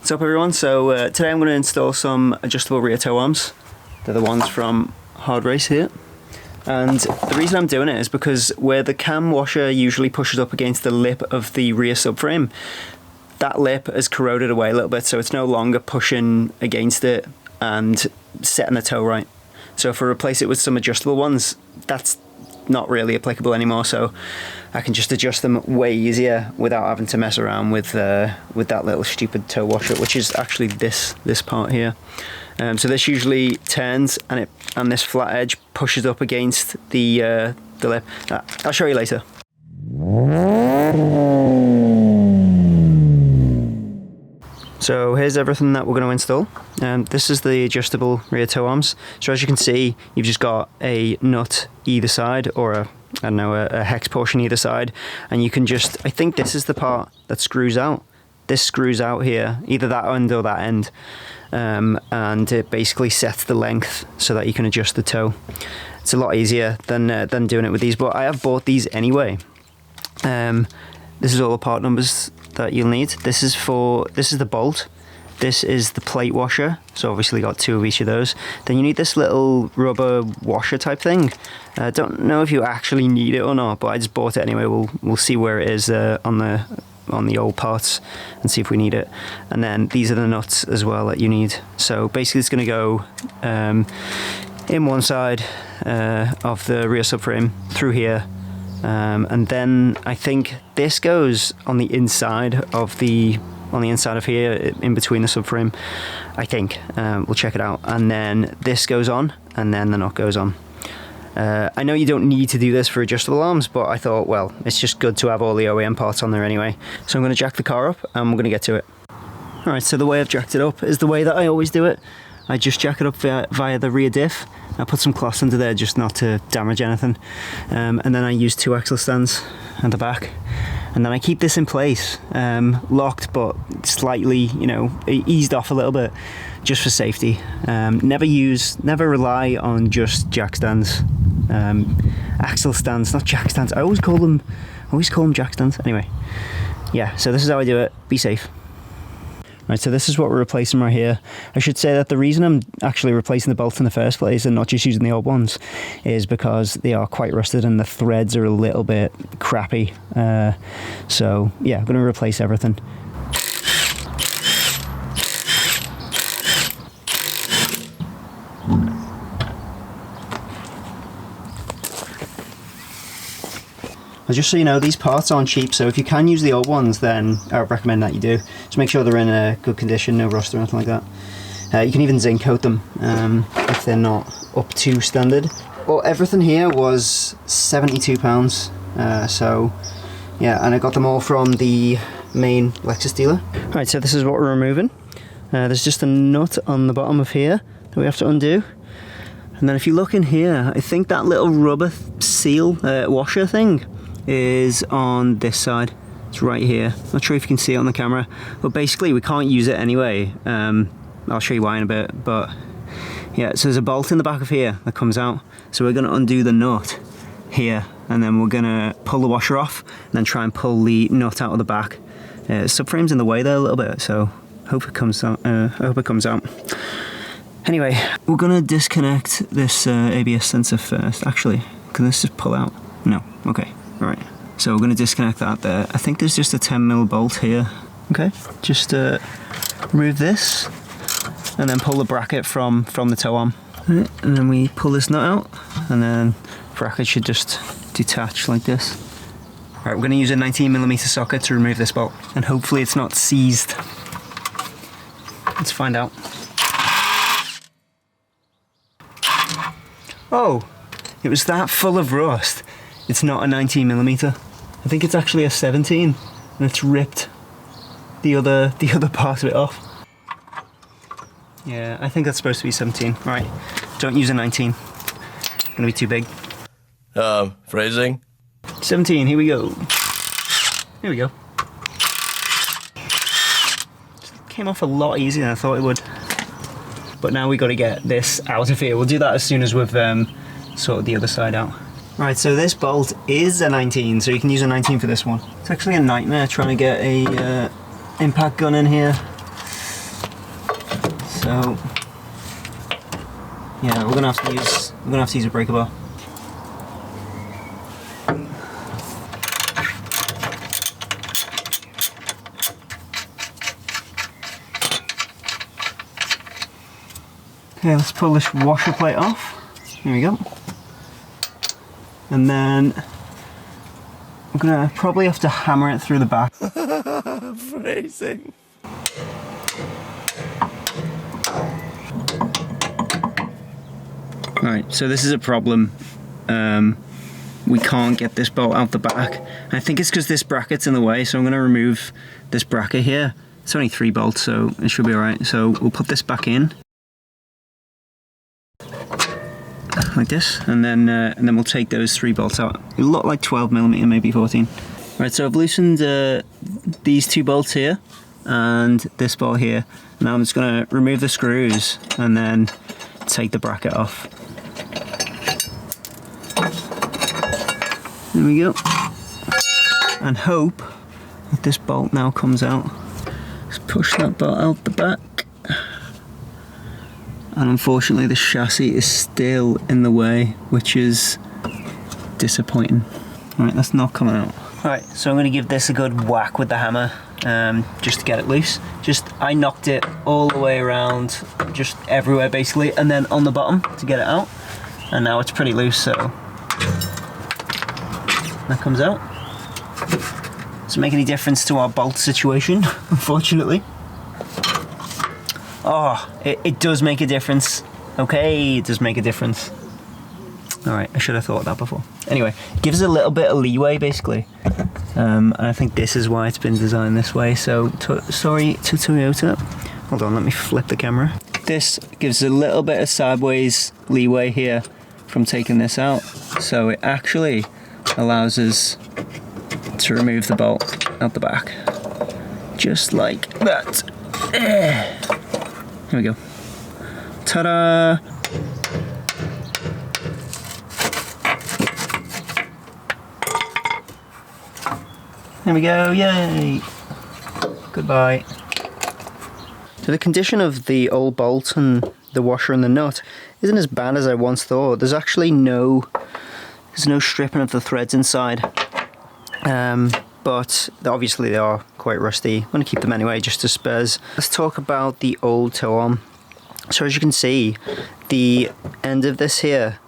What's up everyone? So today I'm going to install some adjustable rear toe arms. They're the ones from Hard Race here. And the reason I'm doing it is because where the cam washer usually pushes up against the lip of the rear subframe, that lip has corroded away a little bit, so it's no longer pushing against it and setting the toe right. So if I replace it with some adjustable ones, that's not really applicable anymore, so I can just adjust them way easier without having to mess around with that little stupid toe washer, which is actually this part here. So this usually turns and this flat edge pushes up against the lip. I'll show you later. So here's everything that we're going to install. This is the adjustable rear toe arms. So as you can see, you've just got a nut either side, or a hex portion either side, and you can just, I think this is the part that screws out. This screws out here, either that end or that end, and it basically sets the length so that you can adjust the toe. It's a lot easier than doing it with these, but I have bought these anyway. This is all the part numbers that you'll need. This is the bolt, this is the plate washer, so obviously got two of each of those. Then you need this little rubber washer type thing. I don't know if you actually need it or not, but I just bought it anyway. We'll see where it is on the old parts and see if we need it. And then these are the nuts as well that you need. So basically it's going to go in one side of the rear subframe through here. And then I think this goes on the inside of here, in between the subframe, I think. We'll check it out. And then this goes on, and then the nut goes on. I know you don't need to do this for adjustable arms, but I thought, well, it's just good to have all the OEM parts on there anyway. So I'm going to jack the car up, and we're going to get to it. Alright, so the way I've jacked it up is the way that I always do it. I just jack it up via the rear diff. I put some cloths under there just not to damage anything, and then I use two axle stands at the back, and then I keep this in place, locked but slightly, eased off a little bit, just for safety. Never rely on just jack stands, axle stands, not jack stands. I always call them jack stands. Anyway, yeah. So this is how I do it. Be safe. Right, so this is what we're replacing right here. I should say that the reason I'm actually replacing the bolts in the first place and not just using the old ones is because they are quite rusted and the threads are a little bit crappy. So yeah, I'm going to replace everything. Just so you know, these parts aren't cheap, so if you can use the old ones, then I would recommend that you do. Just make sure they're in a good condition, no rust or anything like that. You can even zinc coat them if they're not up to standard. Well, everything here was £72, so yeah, and I got them all from the main Lexus dealer. Alright, so this is what we're removing. There's just a nut on the bottom of here that we have to undo. And then if you look in here, I think that little rubber seal washer thing is on this side. It's right here. Not sure if you can see it on the camera, but basically we can't use it anyway. I'll show you why in a bit, but yeah, so there's a bolt in the back of here that comes out, so we're going to undo the nut here, and then we're going to pull the washer off and then try and pull the nut out of the back. Subframe's in the way there a little bit, so hope it comes out. Anyway, we're going to disconnect this ABS sensor first. Actually, can this just pull out? No. Okay. Right. So we're going to disconnect that there. I think there's just a 10mm bolt here. Okay. Just remove this and then pull the bracket from the toe arm. Right. And then we pull this nut out, and then the bracket should just detach like this. Right. We're going to use a 19mm socket to remove this bolt, and hopefully it's not seized. Let's find out. Oh, it was that full of rust. It's not a 19mm. I think it's actually a 17, and it's ripped the other part of it off. Yeah, I think that's supposed to be 17. Right, don't use a 19. It's gonna be too big. Phrasing? 17, here we go. Here we go. Came off a lot easier than I thought it would. But now we got to get this out of here. We'll do that as soon as we've sorted the other side out. Right, so this bolt is a 19, so you can use a 19 for this one. It's actually a nightmare trying to get a impact gun in here. So yeah, we're gonna have to use a breaker bar. Okay, let's pull this washer plate off. There we go. And then I'm gonna probably have to hammer it through the back. Phrasing. Right, so this is a problem. We can't get this bolt out the back. I think it's because this bracket's in the way, so I'm gonna remove this bracket here. It's only 3 bolts, so it should be alright. So we'll put this back in. Like this, and then we'll take those 3 bolts out. It'll look like 12mm, maybe 14. Right, so I've loosened these 2 bolts here and this bolt here. Now I'm just going to remove the screws and then take the bracket off. There we go. And hope that this bolt now comes out. Let's push that bolt out the back. And unfortunately the chassis is still in the way, which is disappointing. Alright, that's not coming out. Alright, so I'm going to give this a good whack with the hammer, just to get it loose. I knocked it all the way around, just everywhere basically, and then on the bottom to get it out. And now it's pretty loose, so that comes out. Doesn't make any difference to our bolt situation, unfortunately. Oh, it does make a difference. Okay, it does make a difference. Alright, I should have thought of that before. Anyway, gives a little bit of leeway, basically. And I think this is why it's been designed this way. So, sorry to Toyota. Hold on, let me flip the camera. This gives a little bit of sideways leeway here from taking this out. So it actually allows us to remove the bolt out the back. Just like that. Here we go. Ta-da! There we go, yay! Goodbye. So the condition of the old bolt and the washer and the nut isn't as bad as I once thought. There's actually no stripping of the threads inside. But obviously they are quite rusty. I'm going to keep them anyway, just as spares. Let's talk about the old toe arm. So as you can see, the end of this here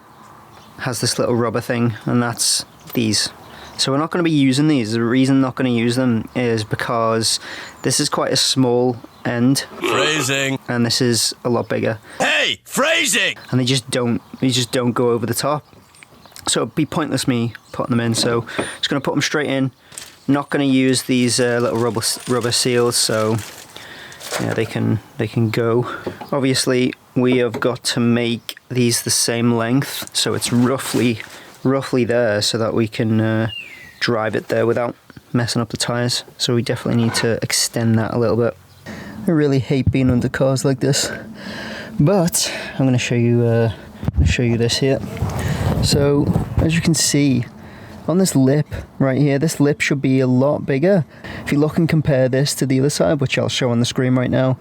has this little rubber thing, and that's these. So we're not going to be using these. The reason I'm not going to use them is because this is quite a small end. Phrasing. And this is a lot bigger. Hey, phrasing! And they just don't go over the top. So it'd be pointless me putting them in. So just going to put them straight in. Not going to use these little rubber seals, so yeah, they can go. Obviously, we have got to make these the same length, so it's roughly there, so that we can drive it there without messing up the tires. So we definitely need to extend that a little bit. I really hate being under cars like this, but I'm going to show you this here. So as you can see, on this lip right here, this lip should be a lot bigger. If you look and compare this to the other side, which I'll show on the screen right now,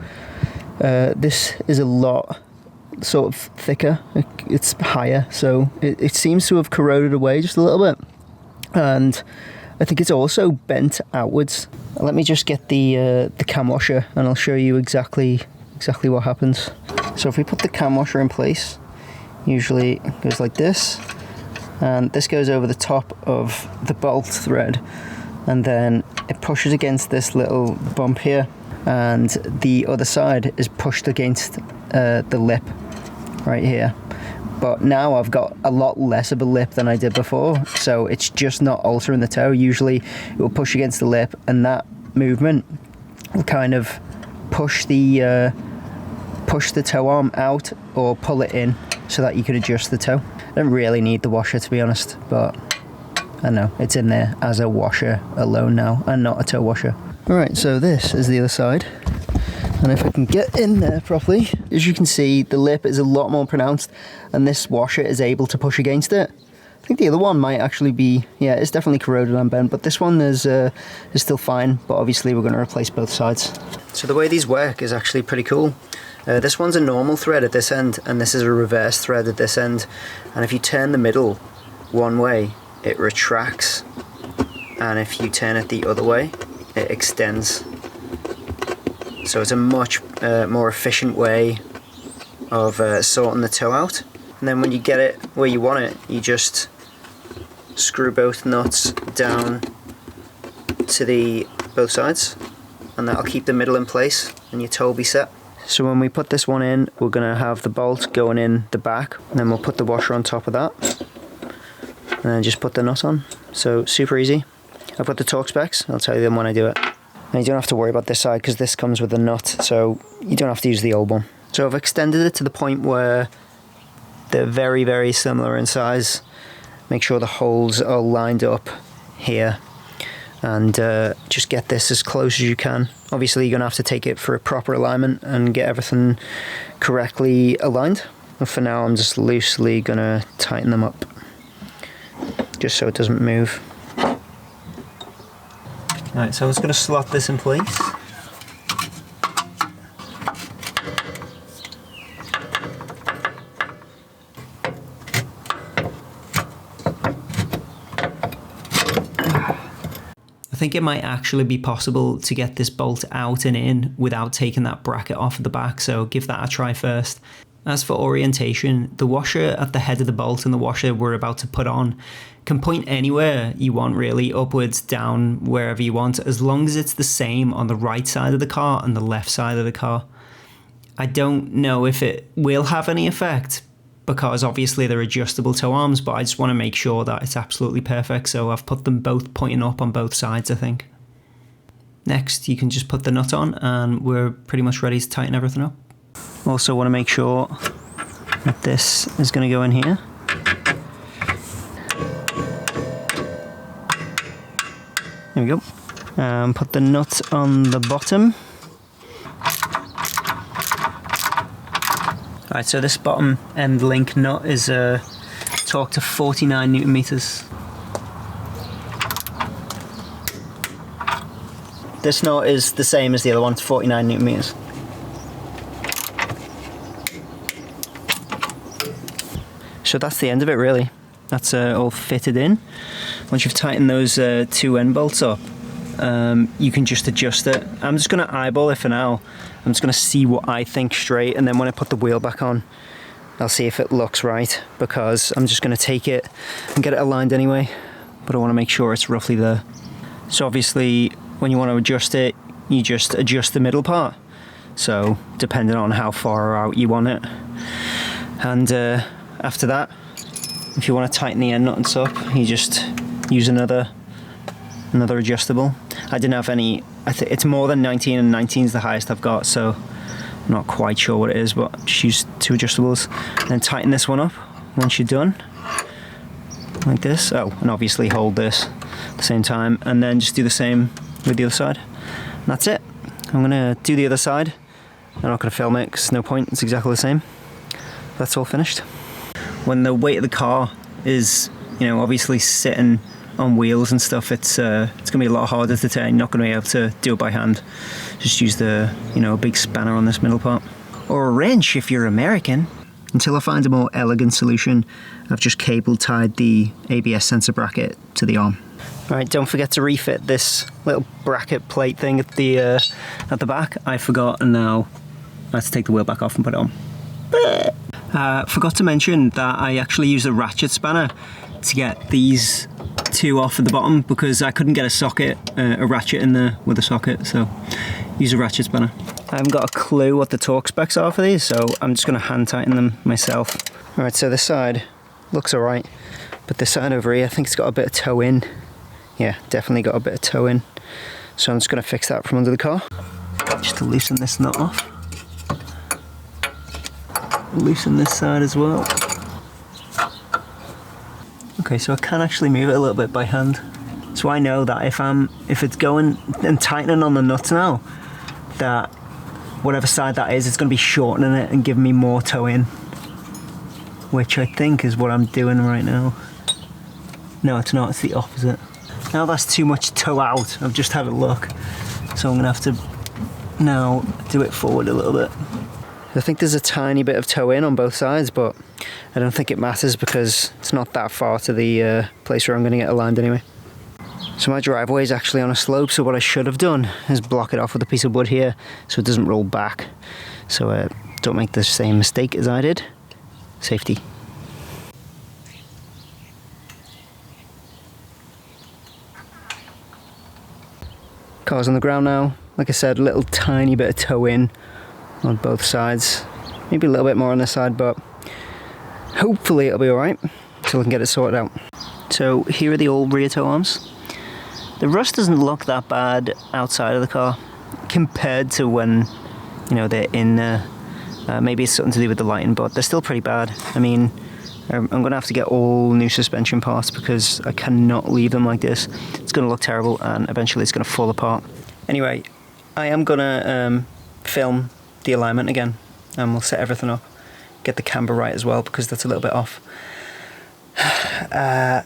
this is a lot sort of thicker. It's higher, so it seems to have corroded away just a little bit. And I think it's also bent outwards. Let me just get the cam washer and I'll show you exactly what happens. So if we put the cam washer in place, usually it goes like this. And this goes over the top of the bolt thread, and then it pushes against this little bump here, and the other side is pushed against the lip right here. But now I've got a lot less of a lip than I did before, so it's just not altering the toe. Usually it will push against the lip, and that movement will kind of push the toe arm out or pull it in so that you can adjust the toe. I don't really need the washer, to be honest, but I know it's in there as a washer alone now and not a toe washer. Alright, so this is the other side, and if I can get in there properly, as you can see, the lip is a lot more pronounced and this washer is able to push against it. I think the other one might actually be, yeah, it's definitely corroded and bent, but this one is still fine, but obviously we're going to replace both sides. So the way these work is actually pretty cool. This one's a normal thread at this end, and this is a reverse thread at this end. And if you turn the middle one way, it retracts, and if you turn it the other way, it extends. So it's a much more efficient way of sorting the toe out. And then when you get it where you want it, you just screw both nuts down to both sides, and that'll keep the middle in place and your toe will be set. So when we put this one in, we're going to have the bolt going in the back, and then we'll put the washer on top of that, and then just put the nut on. So super easy. I've got the torque specs, I'll tell you them when I do it. And you don't have to worry about this side because this comes with a nut, so you don't have to use the old one. So I've extended it to the point where they're very, very similar in size. Make sure the holes are lined up here, and just get this as close as you can. Obviously you're going to have to take it for a proper alignment and get everything correctly aligned. But for now I'm just loosely going to tighten them up, just so it doesn't move. Alright, so I'm just going to slot this in place. I think it might actually be possible to get this bolt out and in without taking that bracket off at the back, so give that a try first. As for orientation, the washer at the head of the bolt and the washer we're about to put on can point anywhere you want really, upwards, down, wherever you want, as long as it's the same on the right side of the car and the left side of the car. I don't know if it will have any effect, because obviously they're adjustable toe arms, but I just want to make sure that it's absolutely perfect, so I've put them both pointing up on both sides, I think. Next, you can just put the nut on and we're pretty much ready to tighten everything up. Also want to make sure that this is going to go in here. There we go. Put the nut on the bottom. Alright, so this bottom end link nut is torqued to 49 Newton meters. This nut is the same as the other one, it's 49 Newton meters. So that's the end of it really. That's all fitted in. Once you've tightened those two end bolts up, you can just adjust it. I'm just going to eyeball it for now. I'm just going to see what I think straight, and then when I put the wheel back on, I'll see if it looks right, because I'm just going to take it and get it aligned anyway, but I want to make sure it's roughly there. So obviously when you want to adjust it, you just adjust the middle part, so depending on how far out you want it. And after that, if you want to tighten the end nuts up, you just use another adjustable. I didn't have any, it's more than 19, and 19 is the highest I've got, so I'm not quite sure what it is, but just use two adjustables. And then tighten this one up once you're done, like this. Oh, and obviously hold this at the same time, and then just do the same with the other side. And that's it. I'm gonna do the other side. I'm not gonna film it because there's no point, it's exactly the same. That's all finished. When the weight of the car is, you know, obviously sitting on wheels and stuff, it's gonna be a lot harder to turn. You're not gonna be able to do it by hand. Just use the, you know, a big spanner on this middle part, or a wrench if you're American. Until I find a more elegant solution, I've just cable tied the ABS sensor bracket to the arm. Right, don't forget to refit this little bracket plate thing at the back. I forgot, and now I have to take the wheel back off and put it on. Forgot to mention that I actually used a ratchet spanner to get these two off at the bottom, because I couldn't get a ratchet in there with a socket, so use a ratchet spanner. I haven't got a clue what the torque specs are for these, so I'm just going to hand tighten them myself. Alright, so this side looks alright, but this side over here, I think it's got a bit of toe in. Yeah, definitely got a bit of toe in. So I'm just going to fix that from under the car. Just to loosen this nut off. Loosen this side as well. Okay, so I can actually move it a little bit by hand. So I know that if it's going and tightening on the nuts now, that whatever side that is, it's going to be shortening it and giving me more toe in, which I think is what I'm doing right now. No, it's not, it's the opposite. Now that's too much toe out. I've just had a look, so I'm going to have to now do it forward a little bit. I think there's a tiny bit of toe in on both sides, but I don't think it matters because it's not that far to the place where I'm going to get aligned anyway. So my driveway is actually on a slope, so what I should have done is block it off with a piece of wood here so it doesn't roll back. So don't make the same mistake as I did. Safety. Car's on the ground now. Like I said, a little tiny bit of toe in on both sides. Maybe a little bit more on this side, but hopefully it'll be alright until we can get it sorted out. So here are the old rear toe arms. The rust doesn't look that bad outside of the car compared to when, you know, they're in there. Maybe it's something to do with the lighting, but they're still pretty bad. I mean, I'm going to have to get all new suspension parts because I cannot leave them like this. It's going to look terrible and eventually it's going to fall apart. Anyway, I am going to film the alignment again and we'll set everything up. Get the camber right as well because that's a little bit off.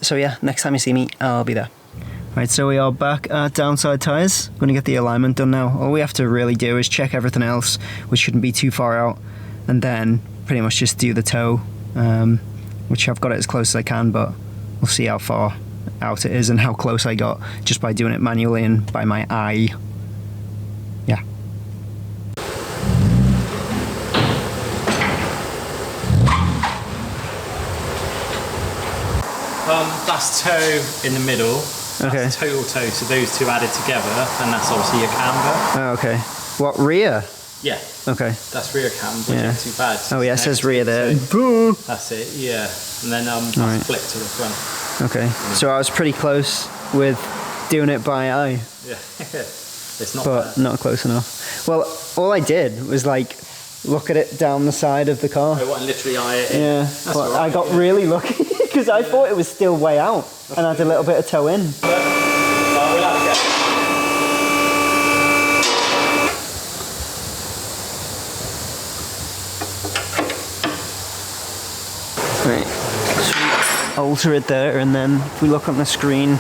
So yeah, next time you see me, I'll be there. Right, so we are back at downside tyres. Going to get the alignment done now. All we have to really do is check everything else, which shouldn't be too far out, and then pretty much just do the toe, which I've got it as close as I can, but we'll see how far out it is and how close I got just by doing it manually and by my eye. Yeah. That's toe in the middle. That's Okay. total toe, so those two added together, and that's obviously your camber. Oh, okay. What, rear? Yeah, Okay. that's rear camber, which Yeah. isn't too bad. Oh yeah, it says rear there. So that's it, yeah. And then that's Right. flip to the front. Okay. So I was pretty close with doing it by eye, Yeah, it's not but bad. not close enough. Well, all I did was like look at it down the side of the car. I want literally eye it in. Yeah, That's but all right, I got yeah. really lucky because I thought it was still way out and I had a little bit of toe in. We'll have a go. Right, so we alter it there, and then if we look on the screen,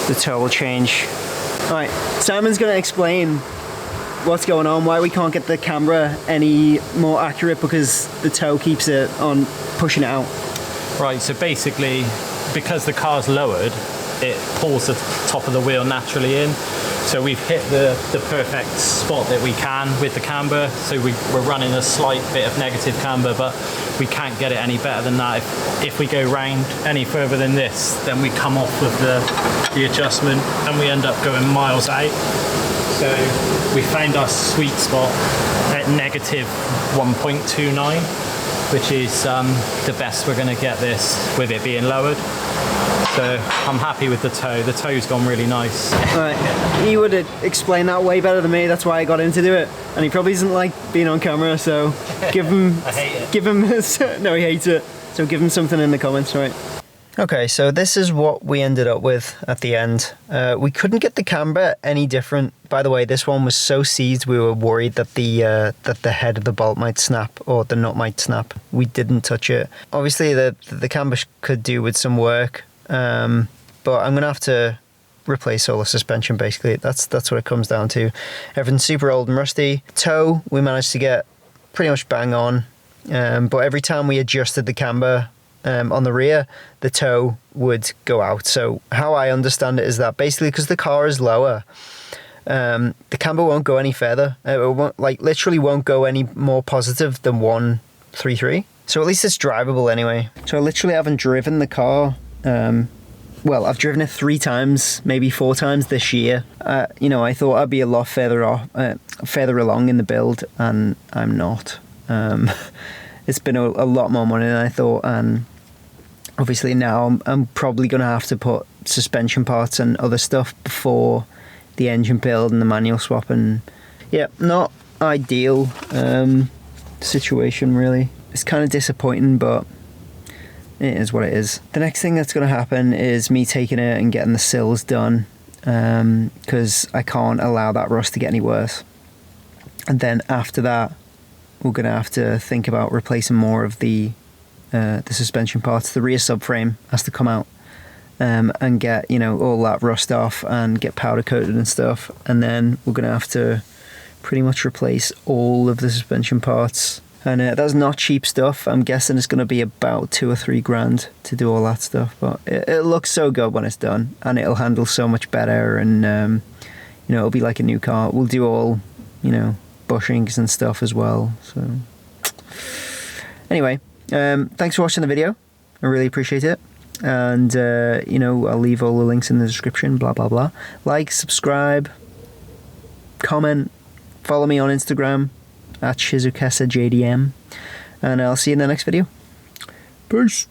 the toe will change. Alright, Simon's going to explain what's going on, why we can't get the camera any more accurate because the toe keeps it on pushing it out. Right, so basically, because the car's lowered, it pulls the top of the wheel naturally in. So we've hit the perfect spot that we can with the camber. So we're running a slight bit of negative camber, but we can't get it any better than that. If we go round any further than this, then we come off with the adjustment and we end up going miles out. So we found our sweet spot at negative 1.29, which is the best we're going to get this with it being lowered. So I'm happy with the toe. The toe's gone really nice. Alright, he would explain that way better than me, that's why I got him to do it. And he probably doesn't like being on camera, so give him... I hate it. Give him... No, he hates it. So give him something in the comments, right? Okay, so this is what we ended up with at the end. We couldn't get the camber any different. By the way, this one was so seized we were worried that the head of the bolt might snap or the nut might snap. We didn't touch it. Obviously, the camber could do with some work, but I'm gonna have to replace all the suspension. Basically, that's what it comes down to. Everything's super old and rusty. Toe, we managed to get pretty much bang on, but every time we adjusted the camber on the rear, the toe would go out. So how I understand it is that basically because the car is lower, the camber won't go any further. It won't, like, literally won't go any more positive than 133. So at least it's drivable anyway. So I literally haven't driven the car. Well, I've driven it 3 times, maybe 4 times this year. You know, I thought I'd be a lot further along in the build, and I'm not. It's been a lot more money than I thought, and obviously now I'm probably going to have to put suspension parts and other stuff before the engine build and the manual swap, and yeah, not ideal situation really. It's kind of disappointing, but it is what it is. The next thing that's going to happen is me taking it and getting the sills done, because I can't allow that rust to get any worse. And then after that, we're going to have to think about replacing more of the suspension parts. The rear subframe has to come out and get, you know, all that rust off and get powder coated and stuff. And then we're going to have to pretty much replace all of the suspension parts. And that's not cheap stuff. I'm guessing it's going to be about 2 or 3 grand to do all that stuff. But it looks so good when it's done, and it'll handle so much better. And you know, it'll be like a new car. We'll do all, you know, bushings and stuff as well. So anyway, thanks for watching the video. I really appreciate it. And you know, I'll leave all the links in the description. Blah blah blah. Like, subscribe, comment, follow me on Instagram at ShizukasaJDM, and I'll see you in the next video. Peace.